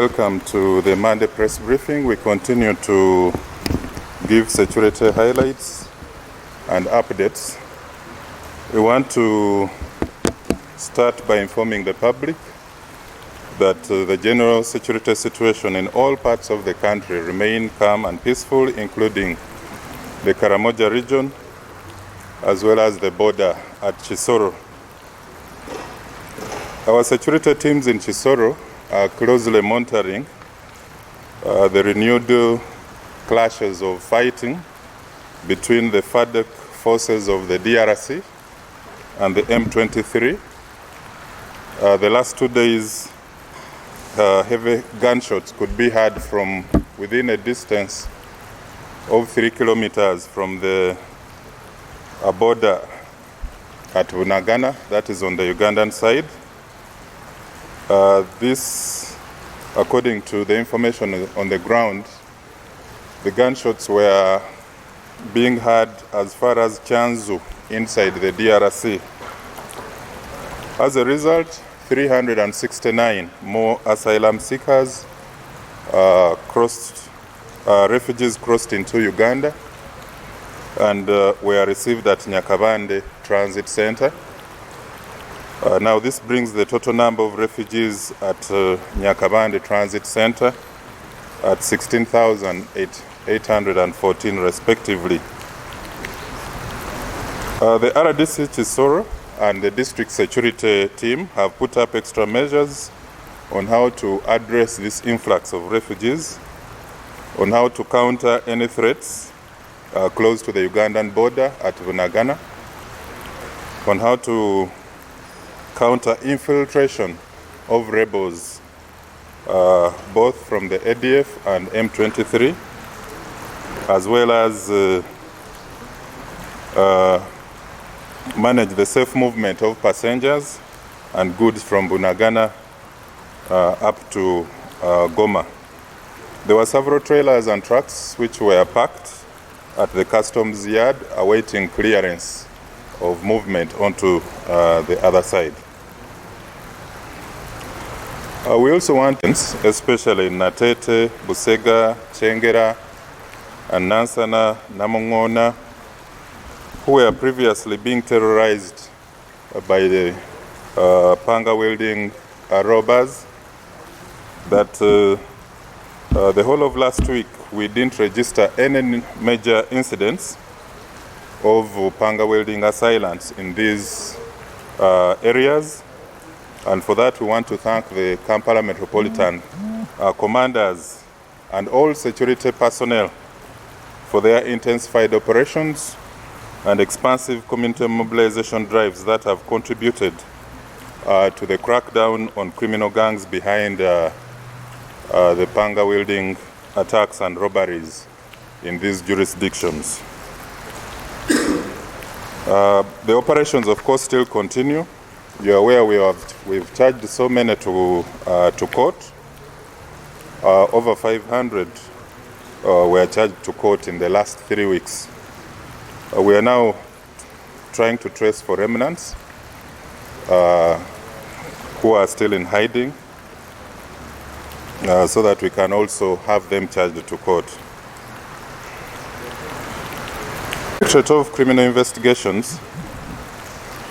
Welcome to the Monday press briefing. We continue to give security highlights and updates. We want to start by informing the public that the general security situation in all parts of the country remain calm and peaceful, including the Karamoja region, as well as the border at Chisoro. Our security teams in Chisoro are closely monitoring the renewed clashes of fighting between the FADC forces of the DRC and the M23. The last 2 days, heavy gunshots could be heard from within a distance of 3 kilometers from the border at Bunagana, that is on the Ugandan side. This, according to the information on the ground, the gunshots were being heard as far as Chanzu inside the DRC. As a result, 369 more asylum seekers refugees crossed into Uganda and were received at Nyakabande Transit Center. Now this brings the total number of refugees at Nyakabande Transit Center at 16,814 respectively. The RDC Chisoro and the district security team have put up extra measures on how to address this influx of refugees, on how to counter any threats close to the Ugandan border at Bunagana, on how to counter infiltration of rebels, both from the ADF and M23, as well as manage the safe movement of passengers and goods from Bunagana up to Goma. There were several trailers and trucks which were parked at the customs yard awaiting clearance of movement onto the other side. We also want, especially in Natete, Busega, Chengera, and Nansana, Namongona, who were previously being terrorized by the panga-wielding robbers, that the whole of last week we didn't register any major incidents of panga-wielding assailants in these areas. And for that, we want to thank the Kampala Metropolitan commanders and all security personnel for their intensified operations and expansive community mobilization drives that have contributed to the crackdown on criminal gangs behind the panga-wielding attacks and robberies in these jurisdictions. The operations, of course, still continue. You're aware we've charged so many to court. Over 500 were charged to court in the last 3 weeks. We are now trying to trace for remnants who are still in hiding so that we can also have them charged to court. The Directorate of Criminal Investigations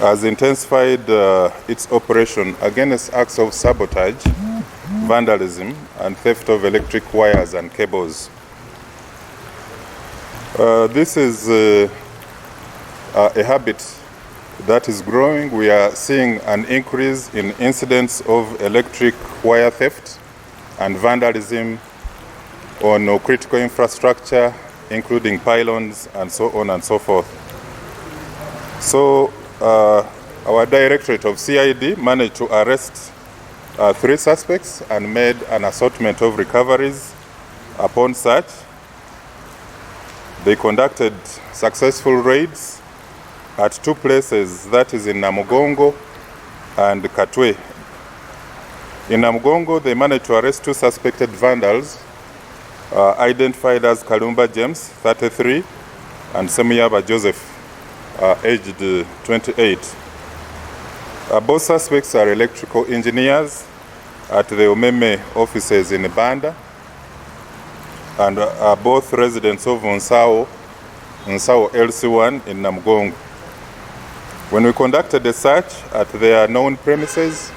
has intensified its operation against acts of sabotage, vandalism, and theft of electric wires and cables. This is a habit that is growing. We are seeing an increase in incidents of electric wire theft and vandalism on critical infrastructure, including pylons and so on and so forth. So our Directorate of CID managed to arrest 3 suspects and made an assortment of recoveries upon search. They conducted successful raids at 2 places, that is in Namugongo and Katwe. In Namugongo, they managed to arrest 2 suspected vandals, identified as Kalumba James, 33, and Semuyaba Joseph, aged 28. Both suspects are electrical engineers at the Umeme offices in Banda, and are both residents of Nsao LC1 in Namgongo. When we conducted a search at their known premises,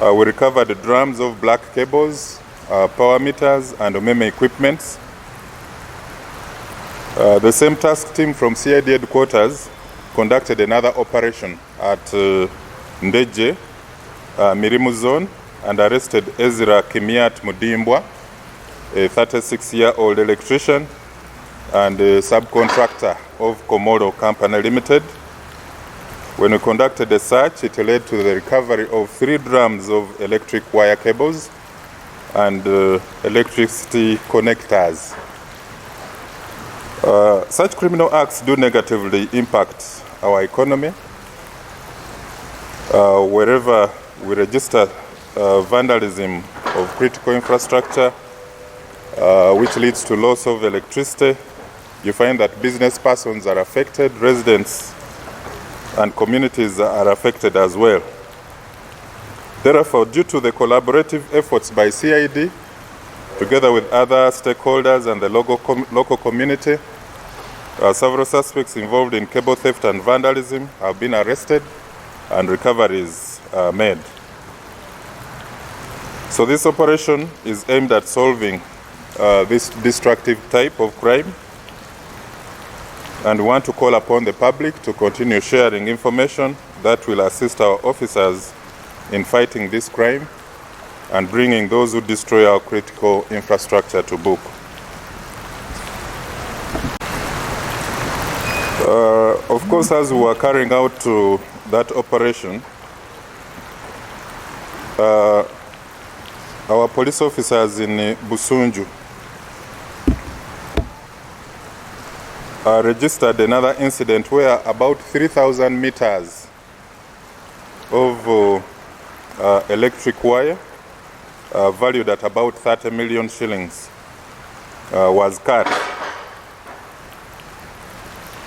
we recovered drums of black cables, power meters, and Umeme equipments. The same task team from CID headquarters conducted another operation at Ndeje, Mirimu zone, and arrested Ezra Kimiat Mudimbwa, a 36-year-old electrician and a subcontractor of Komoro Company Limited. When we conducted a search, it led to the recovery of 3 drums of electric wire cables and electricity connectors. Such criminal acts do negatively impact our economy. Wherever we register vandalism of critical infrastructure, which leads to loss of electricity, you find that business persons are affected, residents and communities are affected as well. Therefore, due to the collaborative efforts by CID, together with other stakeholders and the local community, several suspects involved in cable theft and vandalism have been arrested and recoveries made. So this operation is aimed at solving this destructive type of crime, and we want to call upon the public to continue sharing information that will assist our officers in fighting this crime and bringing those who destroy our critical infrastructure to book. Of course, as we were carrying out that operation, our police officers in Busunju registered another incident where about 3,000 meters of electric wire valued at about 30 million shillings was cut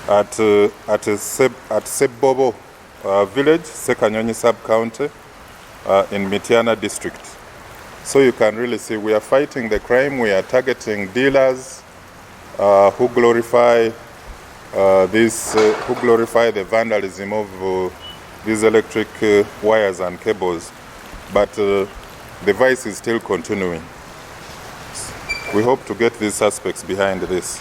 at Sebobo village, Sekanyonyi sub-county in Mityana district. So you can really see we are fighting the crime. We are targeting dealers who glorify the vandalism of these electric wires and cables, but the vice is still continuing. We hope to get these suspects behind this.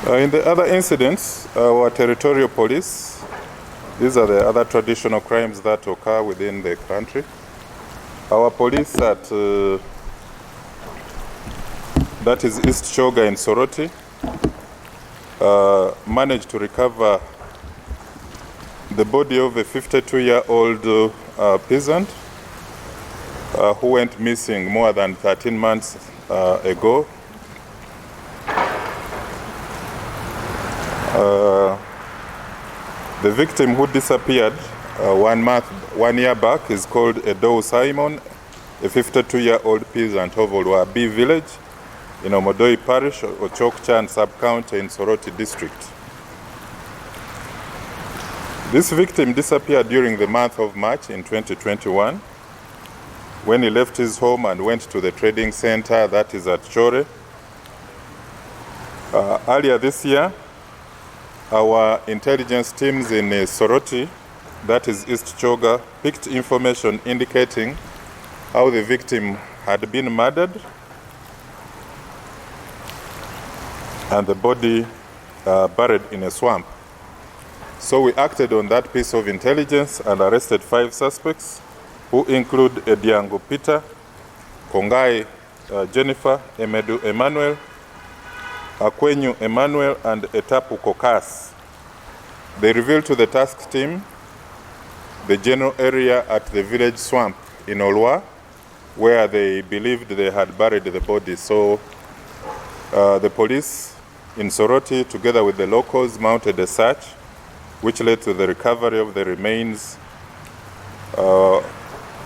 In the other incidents, our territorial police, these are the other traditional crimes that occur within the country. Our police at that is East Choga in Soroti managed to recover the body of a 52-year-old peasant who went missing more than 13 months ago. The victim who disappeared 1 year back is called Edo Simon, a 52-year-old peasant of Olwa B village in Omodoi Parish, Ochokchan sub-county in Soroti district. This victim disappeared during the month of March in 2021 when he left his home and went to the trading center that is at Chore. Earlier this year, our intelligence teams in Soroti, that is East Choga, picked information indicating how the victim had been murdered and the body buried in a swamp. So we acted on that piece of intelligence and arrested 5 suspects, who include Ediango Peter, Kongai Jennifer, Emedu Emmanuel, Akwenyu Emmanuel, and Etapu Kokas. They revealed to the task team the general area at the village swamp in Olwa, where they believed they had buried the body. So the police in Soroti, together with the locals, mounted a search, which led to the recovery of the remains.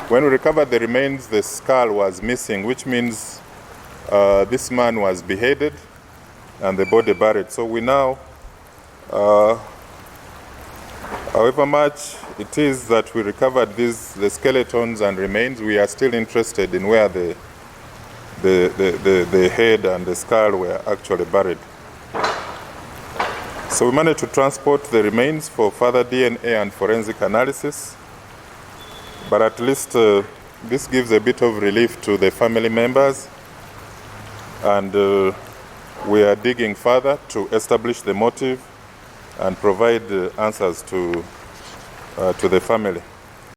When we recovered the remains, the skull was missing, which means this man was beheaded and the body buried. So we now, however much it is that we recovered the skeletons and remains, we are still interested in where the head and the skull were actually buried. So we managed to transport the remains for further DNA and forensic analysis, but at least this gives a bit of relief to the family members, and we are digging further to establish the motive and provide answers to the family.